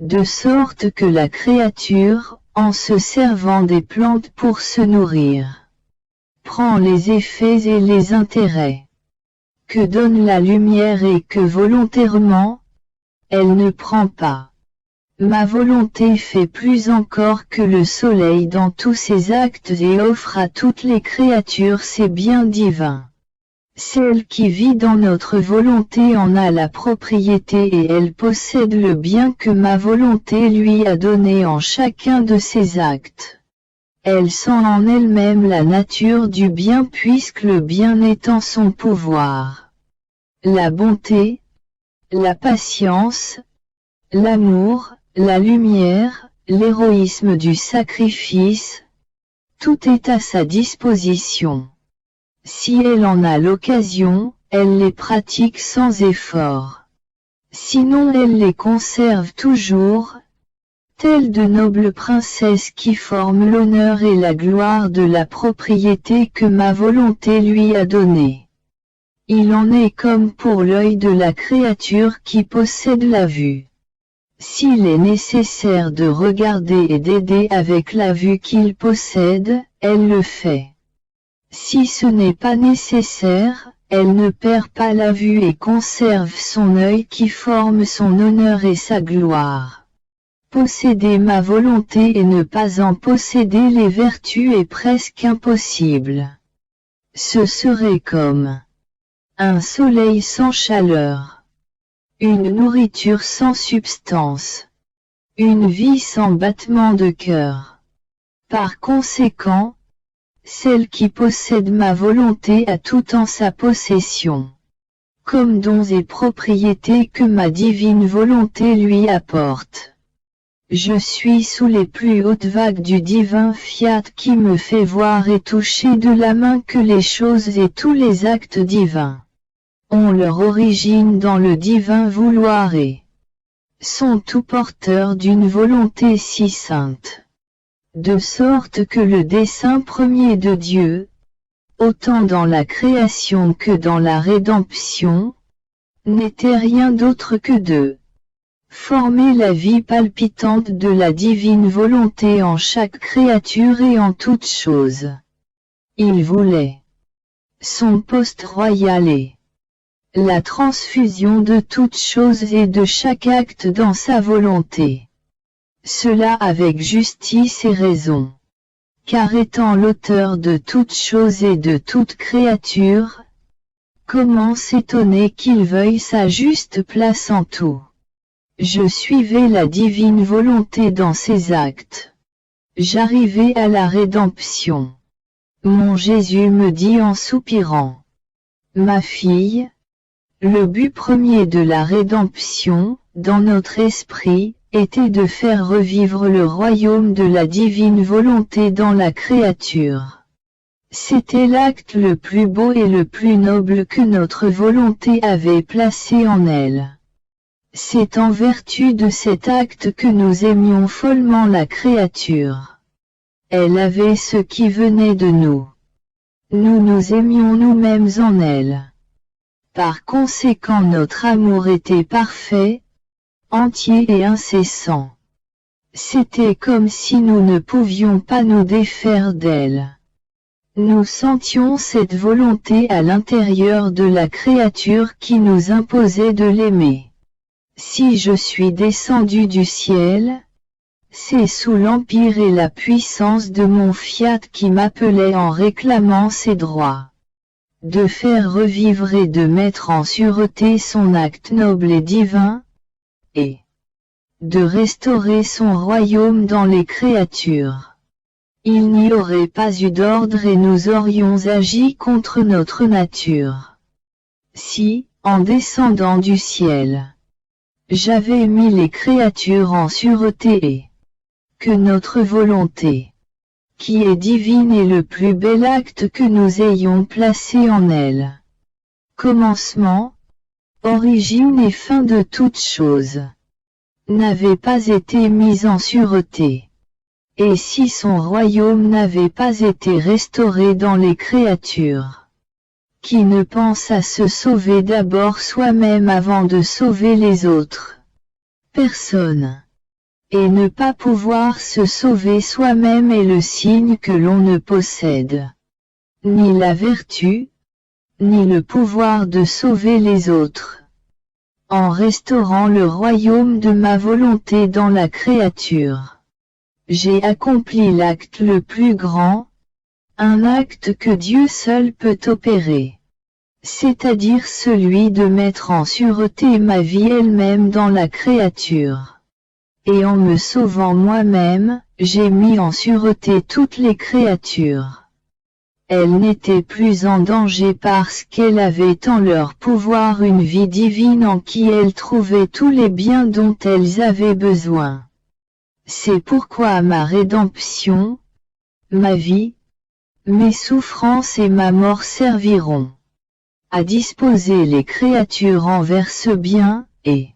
De sorte que la créature, en se servant des plantes pour se nourrir, prend les effets et les intérêts que donne la lumière et que volontairement, elle ne prend pas. Ma volonté fait plus encore que le soleil dans tous ses actes et offre à toutes les créatures ses biens divins. Celle qui vit dans notre volonté en a la propriété et elle possède le bien que ma volonté lui a donné en chacun de ses actes. Elle sent en elle-même la nature du bien puisque le bien est en son pouvoir. La bonté, la patience, l'amour, la lumière, l'héroïsme du sacrifice, tout est à sa disposition. Si elle en a l'occasion, elle les pratique sans effort. Sinon elle les conserve toujours, telles de nobles princesses qui forment l'honneur et la gloire de la propriété que ma volonté lui a donnée. Il en est comme pour l'œil de la créature qui possède la vue. S'il est nécessaire de regarder et d'aider avec la vue qu'il possède, elle le fait. Si ce n'est pas nécessaire, elle ne perd pas la vue et conserve son œil qui forme son honneur et sa gloire. Posséder ma volonté et ne pas en posséder les vertus est presque impossible. Ce serait comme un soleil sans chaleur, une nourriture sans substance, une vie sans battement de cœur. Par conséquent, celle qui possède ma volonté a tout en sa possession, comme dons et propriétés que ma divine volonté lui apporte. Je suis sous les plus hautes vagues du divin fiat qui me fait voir et toucher de la main que les choses et tous les actes divins ont leur origine dans le divin vouloir et sont tout porteurs d'une volonté si sainte. De sorte que le dessein premier de Dieu, autant dans la création que dans la rédemption, n'était rien d'autre que de Former la vie palpitante de la divine volonté en chaque créature et en toute chose. Il voulait son poste royal et la transfusion de toutes choses et de chaque acte dans sa volonté. Cela avec justice et raison. Car étant l'auteur de toutes choses et de toute créature, comment s'étonner qu'il veuille sa juste place en tout? Je suivais la divine volonté dans ses actes. J'arrivais à la rédemption. Mon Jésus me dit en soupirant: Ma fille, le but premier de la rédemption, dans notre esprit, était de faire revivre le royaume de la divine volonté dans la créature. C'était l'acte le plus beau et le plus noble que notre volonté avait placé en elle. C'est en vertu de cet acte que nous aimions follement la créature. Elle avait ce qui venait de nous. Nous nous aimions nous-mêmes en elle. Par conséquent notre amour était parfait, entier et incessant. C'était comme si nous ne pouvions pas nous défaire d'elle. Nous sentions cette volonté à l'intérieur de la créature qui nous imposait de l'aimer. Si je suis descendu du ciel, c'est sous l'empire et la puissance de mon fiat qui m'appelait en réclamant ses droits. De faire revivre et de mettre en sûreté son acte noble et divin, et de restaurer son royaume dans les créatures. Il n'y aurait pas eu d'ordre et nous aurions agi contre notre nature. Si, en descendant du ciel, j'avais mis les créatures en sûreté et que notre volonté, qui est divine est le plus bel acte que nous ayons placé en elle. Commencement, origine et fin de toutes choses, n'avait pas été mise en sûreté. Et si son royaume n'avait pas été restauré dans les créatures, qui ne pense à se sauver d'abord soi-même avant de sauver les autres? Personne. Et ne pas pouvoir se sauver soi-même est le signe que l'on ne possède ni la vertu, ni le pouvoir de sauver les autres. En restaurant le royaume de ma volonté dans la créature, j'ai accompli l'acte le plus grand, un acte que Dieu seul peut opérer, c'est-à-dire celui de mettre en sûreté ma vie elle-même dans la créature. Et en me sauvant moi-même, j'ai mis en sûreté toutes les créatures. Elles n'étaient plus en danger parce qu'elles avaient en leur pouvoir une vie divine en qui elles trouvaient tous les biens dont elles avaient besoin. C'est pourquoi ma rédemption, ma vie, mes souffrances et ma mort serviront à disposer les créatures envers ce bien, et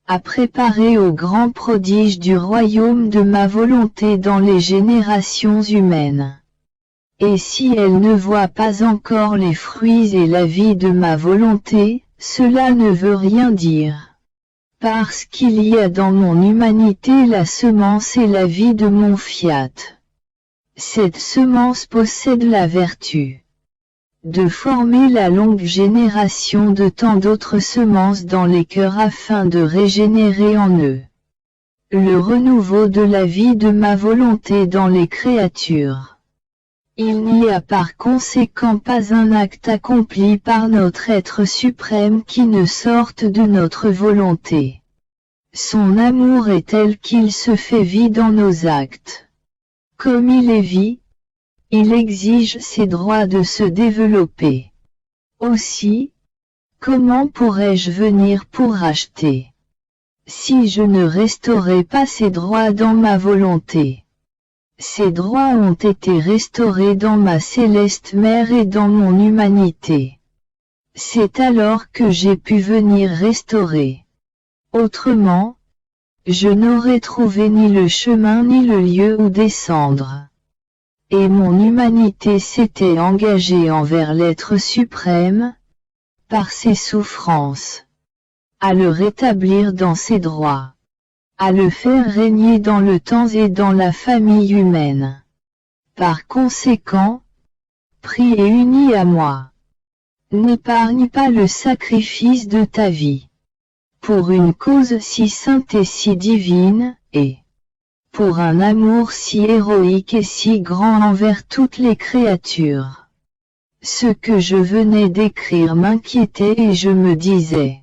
à préparer au grand prodige du royaume de ma volonté dans les générations humaines. Et si elles ne voient pas encore les fruits et la vie de ma volonté, cela ne veut rien dire. Parce qu'il y a dans mon humanité la semence et la vie de mon fiat. Cette semence possède la vertu de former la longue génération de tant d'autres semences dans les cœurs afin de régénérer en eux le renouveau de la vie de ma volonté dans les créatures. Il n'y a par conséquent pas un acte accompli par notre être suprême qui ne sorte de notre volonté. Son amour est tel qu'il se fait vie dans nos actes. Comme il est vie, il exige ses droits de se développer. Aussi, comment pourrais-je venir pour racheter, si je ne restaurais pas ces droits dans ma volonté? Ces droits ont été restaurés dans ma céleste mère et dans mon humanité. C'est alors que j'ai pu venir restaurer. Autrement, je n'aurais trouvé ni le chemin ni le lieu où descendre. Et mon humanité s'était engagée envers l'être suprême, par ses souffrances, à le rétablir dans ses droits, à le faire régner dans le temps et dans la famille humaine. Par conséquent, prie et unis à moi. N'épargne pas le sacrifice de ta vie. Pour une cause si sainte et si divine, et pour un amour si héroïque et si grand envers toutes les créatures. Ce que je venais d'écrire m'inquiétait et je me disais,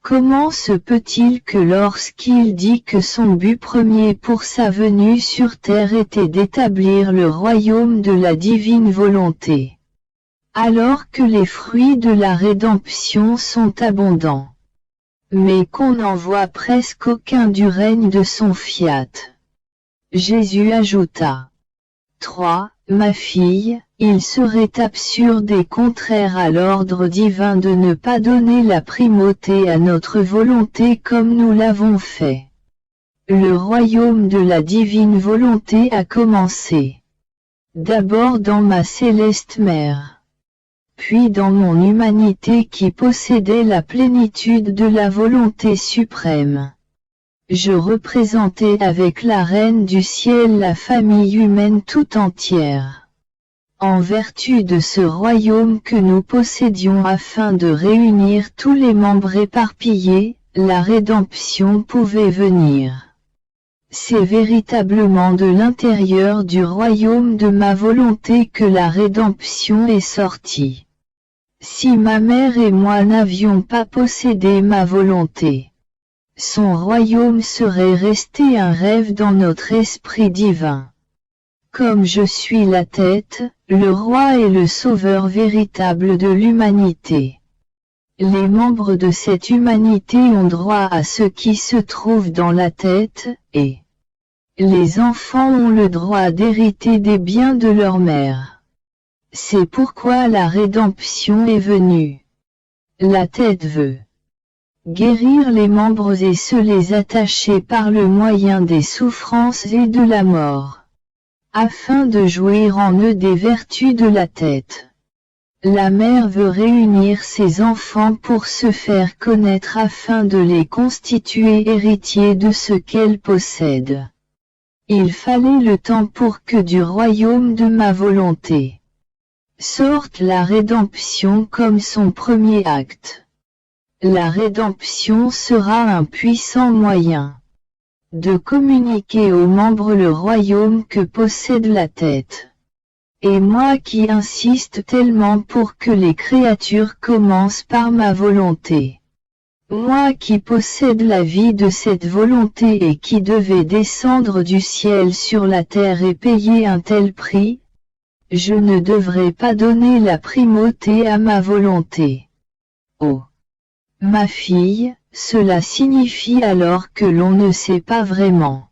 comment se peut-il que lorsqu'il dit que son but premier pour sa venue sur terre était d'établir le royaume de la divine volonté, alors que les fruits de la rédemption sont abondants, mais qu'on n'en voit presque aucun du règne de son fiat. Jésus ajouta. 3. Ma fille, il serait absurde et contraire à l'ordre divin de ne pas donner la primauté à notre volonté comme nous l'avons fait. Le royaume de la divine volonté a commencé. D'abord dans ma céleste mère, puis dans mon humanité qui possédait la plénitude de la volonté suprême. Je représentais avec la Reine du ciel la famille humaine tout entière. En vertu de ce royaume que nous possédions afin de réunir tous les membres éparpillés, la rédemption pouvait venir. C'est véritablement de l'intérieur du royaume de ma volonté que la rédemption est sortie. Si ma mère et moi n'avions pas possédé ma volonté, son royaume serait resté un rêve dans notre esprit divin. Comme je suis la tête, le roi et le sauveur véritable de l'humanité. Les membres de cette humanité ont droit à ce qui se trouve dans la tête, et les enfants ont le droit d'hériter des biens de leur mère. C'est pourquoi la rédemption est venue. La tête veut guérir les membres et se les attacher par le moyen des souffrances et de la mort, afin de jouir en eux des vertus de la tête. La mère veut réunir ses enfants pour se faire connaître afin de les constituer héritiers de ce qu'elle possède. Il fallait le temps pour que du royaume de ma volonté sorte la rédemption comme son premier acte. La rédemption sera un puissant moyen de communiquer aux membres le royaume que possède la tête. Et moi qui insiste tellement pour que les créatures commencent par ma volonté. Moi qui possède la vie de cette volonté et qui devais descendre du ciel sur la terre et payer un tel prix, je ne devrais pas donner la primauté à ma volonté. Oh! Ma fille, cela signifie alors que l'on ne sait pas vraiment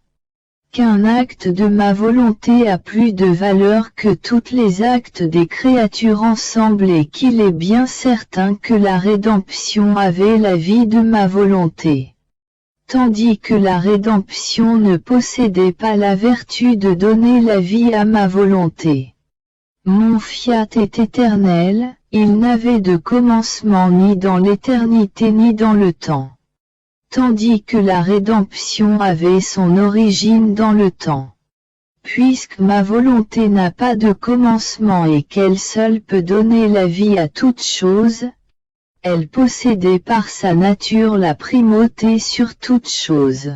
qu'un acte de ma volonté a plus de valeur que tous les actes des créatures ensemble et qu'il est bien certain que la rédemption avait la vie de ma volonté, tandis que la rédemption ne possédait pas la vertu de donner la vie à ma volonté. Mon fiat est éternel, il n'avait de commencement ni dans l'éternité ni dans le temps. Tandis que la rédemption avait son origine dans le temps. Puisque ma volonté n'a pas de commencement et qu'elle seule peut donner la vie à toute chose, elle possédait par sa nature la primauté sur toute chose.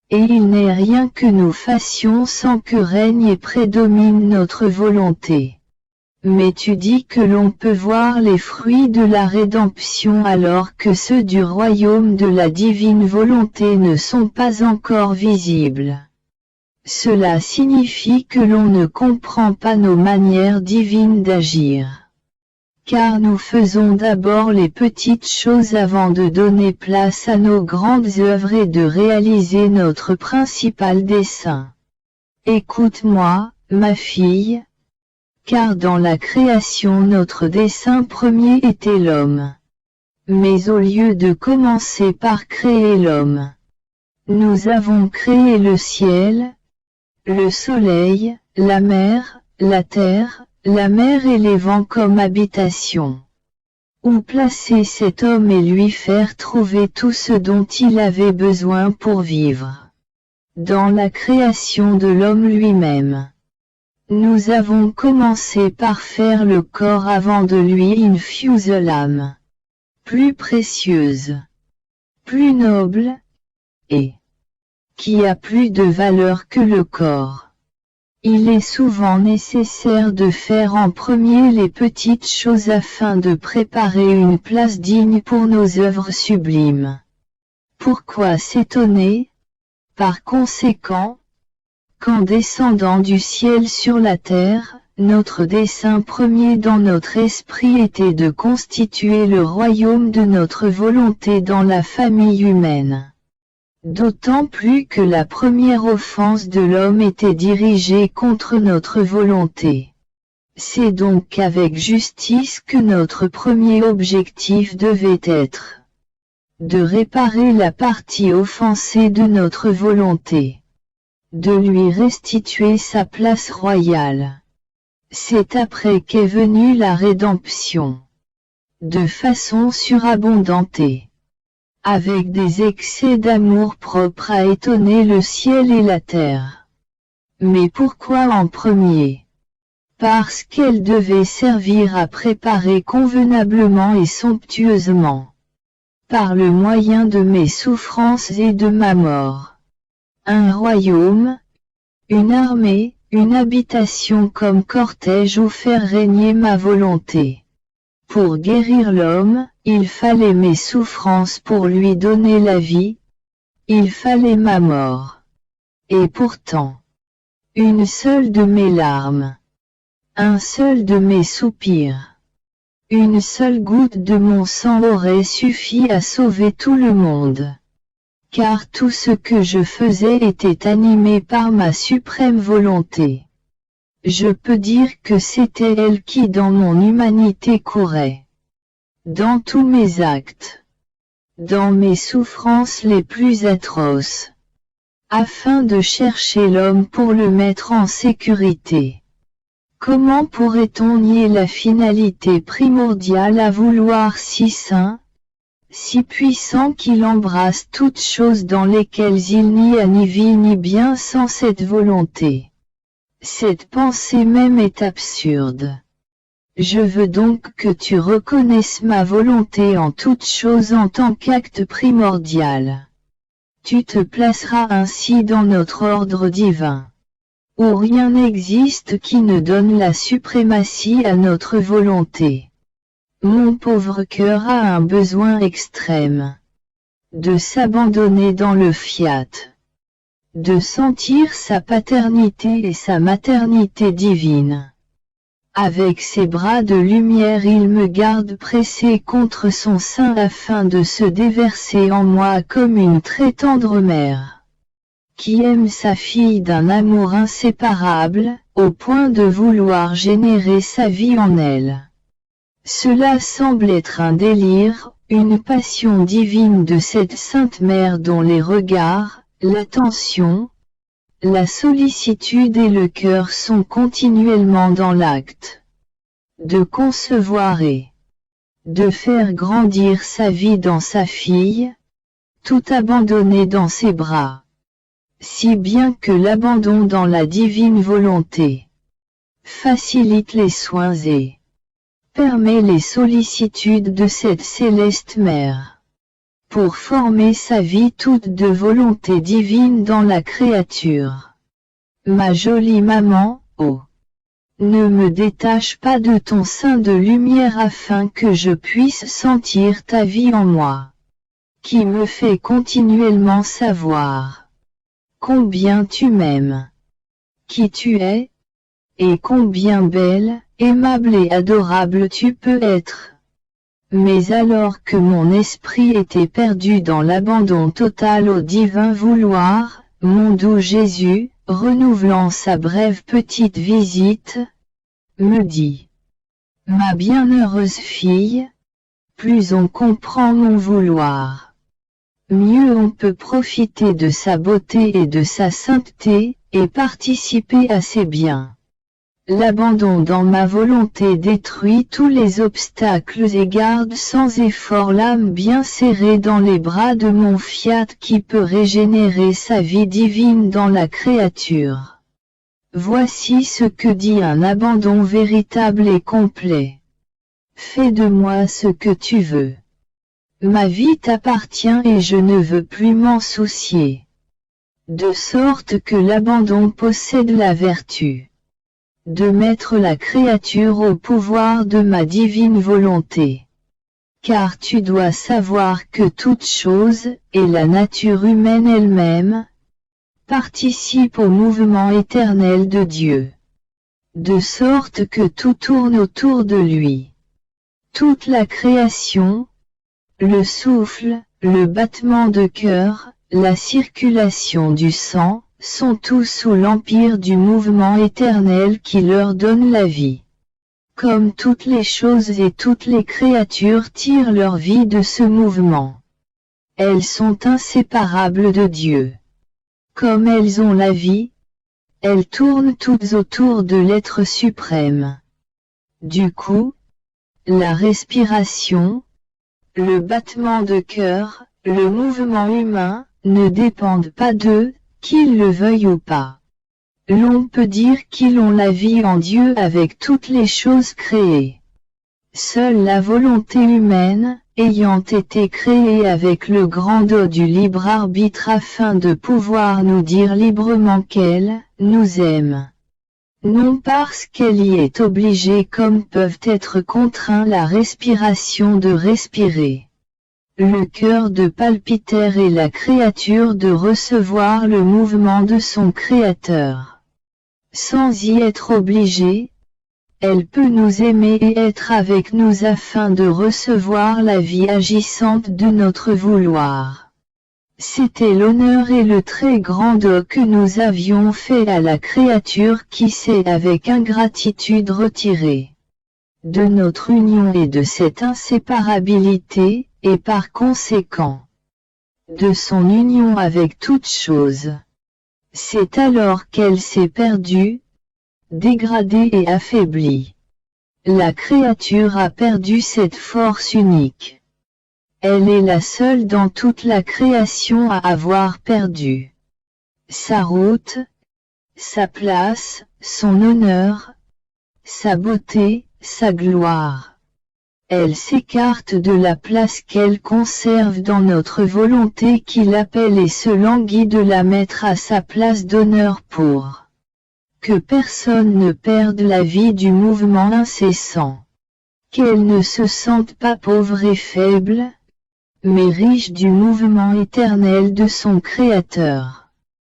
Et il n'est rien que nous fassions sans que règne et prédomine notre volonté. Mais tu dis que l'on peut voir les fruits de la rédemption alors que ceux du royaume de la divine volonté ne sont pas encore visibles. Cela signifie que l'on ne comprend pas nos manières divines d'agir. Car nous faisons d'abord les petites choses avant de donner place à nos grandes œuvres et de réaliser notre principal dessein. Écoute-moi, ma fille, car dans la création notre dessein premier était l'homme. Mais au lieu de commencer par créer l'homme, nous avons créé le ciel, le soleil, la mer, la terre, la mer et les vents comme habitation. Où placer cet homme et lui faire trouver tout ce dont il avait besoin pour vivre. Dans la création de l'homme lui-même. Nous avons commencé par faire le corps avant de lui infuser l'âme. Plus précieuse. Plus noble. Et qui a plus de valeur que le corps. Il est souvent nécessaire de faire en premier les petites choses afin de préparer une place digne pour nos œuvres sublimes. Pourquoi s'étonner? Par conséquent, qu'en descendant du ciel sur la terre, notre dessein premier dans notre esprit était de constituer le royaume de notre volonté dans la famille humaine. D'autant plus que la première offense de l'homme était dirigée contre notre volonté. C'est donc avec justice que notre premier objectif devait être de réparer la partie offensée de notre volonté, de lui restituer sa place royale. C'est après qu'est venue la rédemption, de façon surabondante, avec des excès d'amour propres à étonner le ciel et la terre. Mais pourquoi en premier? Parce qu'elle devait servir à préparer convenablement et somptueusement, par le moyen de mes souffrances et de ma mort, un royaume, une armée, une habitation comme cortège où faire régner ma volonté. Pour guérir l'homme, il fallait mes souffrances pour lui donner la vie, il fallait ma mort. Et pourtant, une seule de mes larmes, un seul de mes soupirs, une seule goutte de mon sang aurait suffi à sauver tout le monde. Car tout ce que je faisais était animé par ma suprême volonté. Je peux dire que c'était elle qui dans mon humanité courait. Dans tous mes actes. Dans mes souffrances les plus atroces. Afin de chercher l'homme pour le mettre en sécurité. Comment pourrait-on nier la finalité primordiale à vouloir si saint, si puissant qu'il embrasse toutes choses dans lesquelles il n'y a ni vie ni bien sans cette volonté? Cette pensée même est absurde. Je veux donc que tu reconnaisses ma volonté en toutes choses en tant qu'acte primordial. Tu te placeras ainsi dans notre ordre divin, où rien n'existe qui ne donne la suprématie à notre volonté. Mon pauvre cœur a un besoin extrême de s'abandonner dans le fiat, de sentir sa paternité et sa maternité divine. Avec ses bras de lumière il me garde pressé contre son sein afin de se déverser en moi comme une très tendre mère, qui aime sa fille d'un amour inséparable, au point de vouloir générer sa vie en elle. Cela semble être un délire, une passion divine de cette sainte mère dont les regards, l'attention, la sollicitude et le cœur sont continuellement dans l'acte de concevoir et de faire grandir sa vie dans sa fille, tout abandonné dans ses bras. Si bien que l'abandon dans la divine volonté facilite les soins et permet les sollicitudes de cette céleste mère, pour former sa vie toute de volonté divine dans la créature. Ma jolie maman, oh! Ne me détache pas de ton sein de lumière afin que je puisse sentir ta vie en moi, qui me fait continuellement savoir combien tu m'aimes, qui tu es, et combien belle, aimable et adorable tu peux être. Mais alors que mon esprit était perdu dans l'abandon total au divin vouloir, mon doux Jésus, renouvelant sa brève petite visite, me dit: Ma bienheureuse fille, plus on comprend mon vouloir, mieux on peut profiter de sa beauté et de sa sainteté, et participer à ses biens. L'abandon dans ma volonté détruit tous les obstacles et garde sans effort l'âme bien serrée dans les bras de mon fiat qui peut régénérer sa vie divine dans la créature. Voici ce que dit un abandon véritable et complet. Fais de moi ce que tu veux. Ma vie t'appartient et je ne veux plus m'en soucier. De sorte que l'abandon possède la vertu de mettre la créature au pouvoir de ma divine volonté. Car tu dois savoir que toute chose, et la nature humaine elle-même, participe au mouvement éternel de Dieu. De sorte que tout tourne autour de lui. Toute la création, le souffle, le battement de cœur, la circulation du sang, sont tous sous l'empire du mouvement éternel qui leur donne la vie. Comme toutes les choses et toutes les créatures tirent leur vie de ce mouvement. Elles sont inséparables de Dieu. Comme elles ont la vie, elles tournent toutes autour de l'être suprême. Du coup, la respiration, le battement de cœur, le mouvement humain, ne dépendent pas d'eux, qu'ils le veuillent ou pas. L'on peut dire qu'ils ont la vie en Dieu avec toutes les choses créées. Seule la volonté humaine, ayant été créée avec le grand do du libre arbitre afin de pouvoir nous dire librement qu'elle nous aime. Non parce qu'elle y est obligée comme peuvent être contraints la respiration de respirer. Le cœur de palpiter et la créature de recevoir le mouvement de son Créateur. Sans y être obligée, elle peut nous aimer et être avec nous afin de recevoir la vie agissante de notre vouloir. C'était l'honneur et le très grand don que nous avions fait à la créature qui s'est avec ingratitude retirée de notre union et de cette inséparabilité, et par conséquent, de son union avec toute chose. C'est alors qu'elle s'est perdue, dégradée et affaiblie. La créature a perdu cette force unique. Elle est la seule dans toute la création à avoir perdu sa route, sa place, son honneur, sa beauté, sa gloire. Elle s'écarte de la place qu'elle conserve dans notre volonté qui l'appelle et se languit de la mettre à sa place d'honneur pour que personne ne perde la vie du mouvement incessant. Qu'elle ne se sente pas pauvre et faible, mais riche du mouvement éternel de son Créateur.